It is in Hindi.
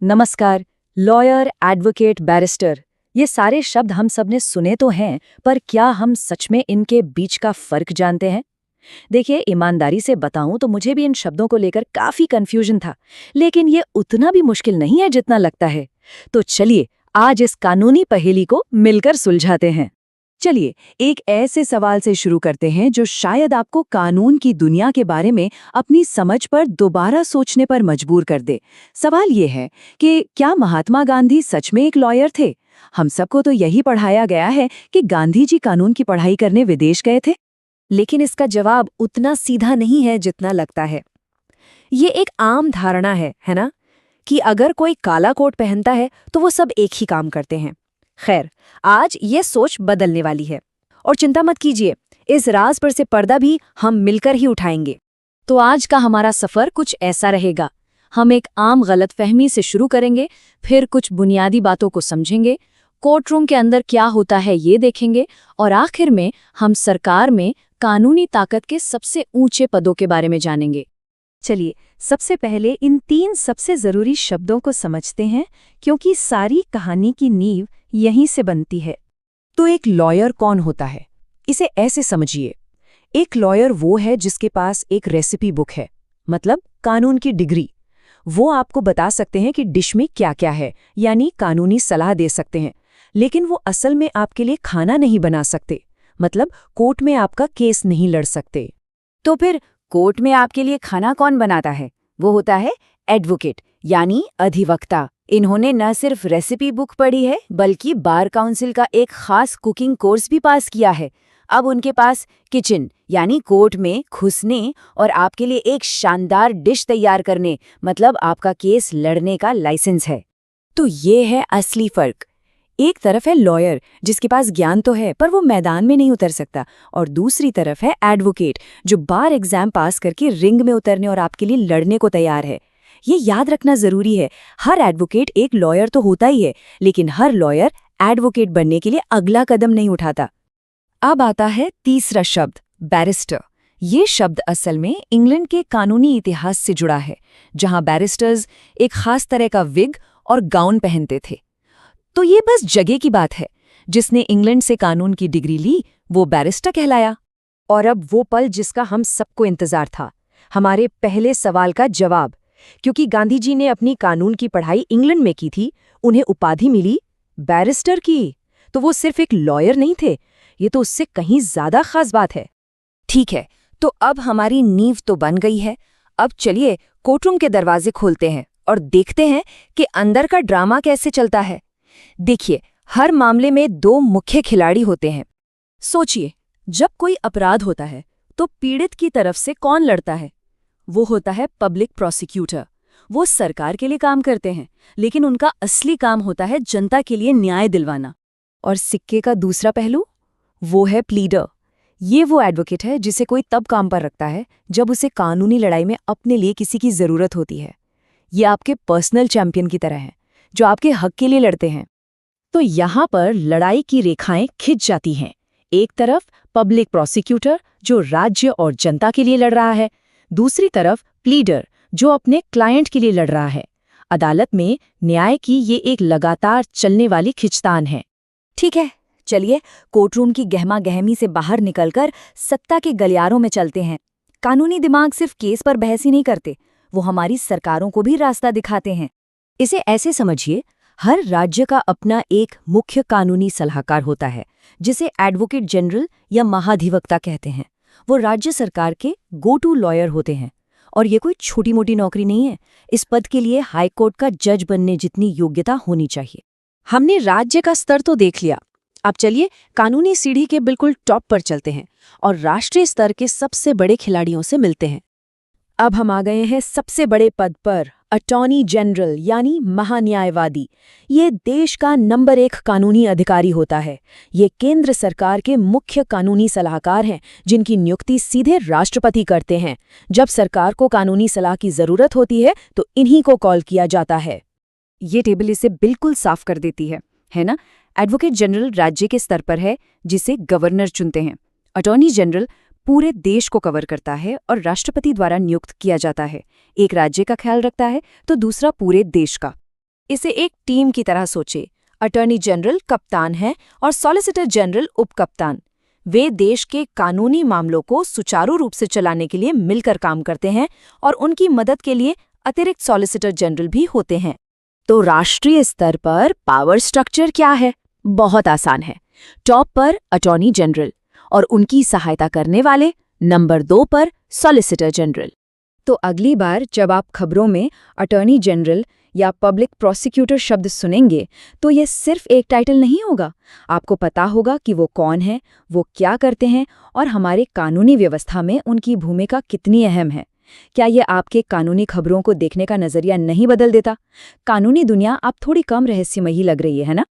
नमस्कार। लॉयर, एडवोकेट, बैरिस्टर, ये सारे शब्द हम सब ने सुने तो हैं, पर क्या हम सच में इनके बीच का फर्क जानते हैं? देखिए, ईमानदारी से बताऊं तो मुझे भी इन शब्दों को लेकर काफी कंफ्यूजन था, लेकिन ये उतना भी मुश्किल नहीं है जितना लगता है। तो चलिए, आज इस कानूनी पहेली को मिलकर सुलझाते हैं। चलिए, एक ऐसे सवाल से शुरू करते हैं जो शायद आपको कानून की दुनिया के बारे में अपनी समझ पर दोबारा सोचने पर मजबूर कर दे। सवाल ये है कि क्या महात्मा गांधी सच में एक लॉयर थे? हम सबको तो यही पढ़ाया गया है कि गांधी जी कानून की पढ़ाई करने विदेश गए थे। लेकिन इसका जवाब उतना सीधा नहीं है जितना लगता है। ये एक आम धारणा है ना? कि अगर कोई काला कोट पहनता है तो वो सब एक ही काम करते हैं। खैर, आज ये सोच बदलने वाली है। और चिंता मत कीजिए, इस राज पर से पर्दा भी हम मिलकर ही उठाएंगे। तो आज का हमारा सफर कुछ ऐसा रहेगा। हम एक आम गलतफहमी से शुरू करेंगे, फिर कुछ बुनियादी बातों को समझेंगे, कोर्टरूम के अंदर क्या होता है ये देखेंगे, और आखिर में हम सरकार में कानूनी ताकत के सबसे ऊंचे पदों के बारे में जानेंगे। चलिए, सबसे पहले इन 3 सबसे जरूरी शब्दों को समझते हैं, क्योंकि सारी कहानी की नींव यहीं से बनती है। तो एक लॉयर कौन होता है? इसे ऐसे समझिए, एक लॉयर वो है जिसके पास एक रेसिपी बुक है, मतलब कानून की डिग्री। वो आपको बता सकते हैं कि डिश में क्या क्या है, यानी कानूनी सलाह दे सकते हैं, लेकिन वो असल में आपके लिए खाना नहीं बना सकते, मतलब कोर्ट में आपका केस नहीं लड़ सकते। तो फिर कोर्ट में आपके लिए खाना कौन बनाता है? वो होता है एडवोकेट, यानी अधिवक्ता। इन्होंने न सिर्फ रेसिपी बुक पढ़ी है, बल्कि बार काउंसिल का एक खास कुकिंग कोर्स भी पास किया है। अब उनके पास किचन, यानी कोर्ट में घुसने और आपके लिए एक शानदार डिश तैयार करने, मतलब आपका केस लड़ने का लाइसेंस है। तो ये है असली फर्क। एक तरफ है लॉयर, जिसके पास ज्ञान तो है पर वो मैदान में नहीं उतर सकता, और दूसरी तरफ है एडवोकेट, जो बार एग्जाम पास करके रिंग में उतरने और आपके लिए लड़ने को तैयार है। ये याद रखना जरूरी है, हर एडवोकेट एक लॉयर तो होता ही है, लेकिन हर लॉयर एडवोकेट बनने के लिए अगला कदम नहीं उठाता। अब आता है तीसरा शब्द, बैरिस्टर। ये शब्द असल में इंग्लैंड के कानूनी इतिहास से जुड़ा है, जहां बैरिस्टर्स एक खास तरह का विग और गाउन पहनते थे। तो ये बस जगह की बात है। जिसने इंग्लैंड से कानून की डिग्री ली, वो बैरिस्टर कहलाया। और अब वो पल जिसका हम सबको इंतजार था, हमारे पहले सवाल का जवाब। क्योंकि गांधी जी ने अपनी कानून की पढ़ाई इंग्लैंड में की थी, उन्हें उपाधि मिली बैरिस्टर की। तो वो सिर्फ एक लॉयर नहीं थे, ये तो उससे कहीं ज्यादा खास बात है। ठीक है, तो अब हमारी नींव तो बन गई है। अब चलिए कोर्टरूम के दरवाजे खोलते हैं और देखते हैं कि अंदर का ड्रामा कैसे चलता है। देखिए, हर मामले में 2 मुख्य खिलाड़ी होते हैं। सोचिए, जब कोई अपराध होता है तो पीड़ित की तरफ से कौन लड़ता है? वो होता है पब्लिक प्रोसिक्यूटर। वो सरकार के लिए काम करते हैं, लेकिन उनका असली काम होता है जनता के लिए न्याय दिलवाना। और सिक्के का दूसरा पहलू, वो है प्लीडर। ये वो एडवोकेट है जिसे कोई तब काम पर रखता है जब उसे कानूनी लड़ाई में अपने लिए किसी की जरूरत होती है। ये आपके पर्सनल चैंपियन की तरह है, जो आपके हक के लिए लड़ते हैं। तो यहाँ पर लड़ाई की रेखाएं खिंच जाती हैं। एक तरफ पब्लिक प्रोसिक्यूटर, जो राज्य और जनता के लिए लड़ रहा है, दूसरी तरफ प्लीडर, जो अपने क्लाइंट के लिए लड़ रहा है। अदालत में न्याय की ये एक लगातार चलने वाली खिंचतान है। ठीक है, चलिए कोर्टरूम की गहमा गहमी से बाहर निकलकर सत्ता के गलियारों में चलते हैं। कानूनी दिमाग सिर्फ केस पर बहस ही नहीं करते, वो हमारी सरकारों को भी रास्ता दिखाते हैं। इसे ऐसे समझिए, हर राज्य का अपना एक मुख्य कानूनी सलाहकार होता है, जिसे एडवोकेट जनरल या महाधिवक्ता कहते हैं। वो राज्य सरकार के गो टू लॉयर होते हैं। और ये कोई छोटी मोटी नौकरी नहीं है। इस पद के लिए हाई कोर्ट का जज बनने जितनी योग्यता होनी चाहिए। हमने राज्य का स्तर तो देख लिया, अब चलिए कानूनी सीढ़ी के बिल्कुल टॉप पर चलते हैं और राष्ट्रीय स्तर के सबसे बड़े खिलाड़ियों से मिलते हैं। अब हम आ गए हैं सबसे बड़े पद पर, अटॉर्नी जनरल यानी महान्यायवादी। ये देश का नंबर 1 कानूनी अधिकारी होता है। ये केंद्र सरकार के मुख्य कानूनी सलाहकार हैं, जिनकी नियुक्ति सीधे राष्ट्रपति करते हैं। जब सरकार को कानूनी सलाह की जरूरत होती है तो इन्हीं को कॉल किया जाता है। ये टेबल इसे बिल्कुल साफ कर देती है ना? एडवोकेट जनरल राज्य के स्तर पर है, जिसे गवर्नर चुनते हैं। अटॉर्नी जनरल पूरे देश को कवर करता है और राष्ट्रपति द्वारा नियुक्त किया जाता है। एक राज्य का ख्याल रखता है तो दूसरा पूरे देश का। इसे एक टीम की तरह सोचे। अटॉर्नी जनरल कप्तान है और सॉलिसिटर जनरल उपकप्तान। वे देश के कानूनी मामलों को सुचारू रूप से चलाने के लिए मिलकर काम करते हैं और उनकी मदद के लिए अतिरिक्त सॉलिसिटर जनरल भी होते हैं। तो राष्ट्रीय स्तर पर पावर स्ट्रक्चर क्या है? बहुत आसान है। टॉप पर अटॉर्नी जनरल और उनकी सहायता करने वाले नंबर 2 पर सॉलिसिटर जनरल। तो अगली बार जब आप खबरों में अटॉर्नी जनरल या पब्लिक प्रोसिक्यूटर शब्द सुनेंगे तो ये सिर्फ एक टाइटल नहीं होगा। आपको पता होगा कि वो कौन है, वो क्या करते हैं और हमारे कानूनी व्यवस्था में उनकी भूमिका कितनी अहम है। क्या ये आपके कानूनी खबरों को देखने का नजरिया नहीं बदल देता? कानूनी दुनिया अब थोड़ी कम रहस्यमयी लग रही है ना?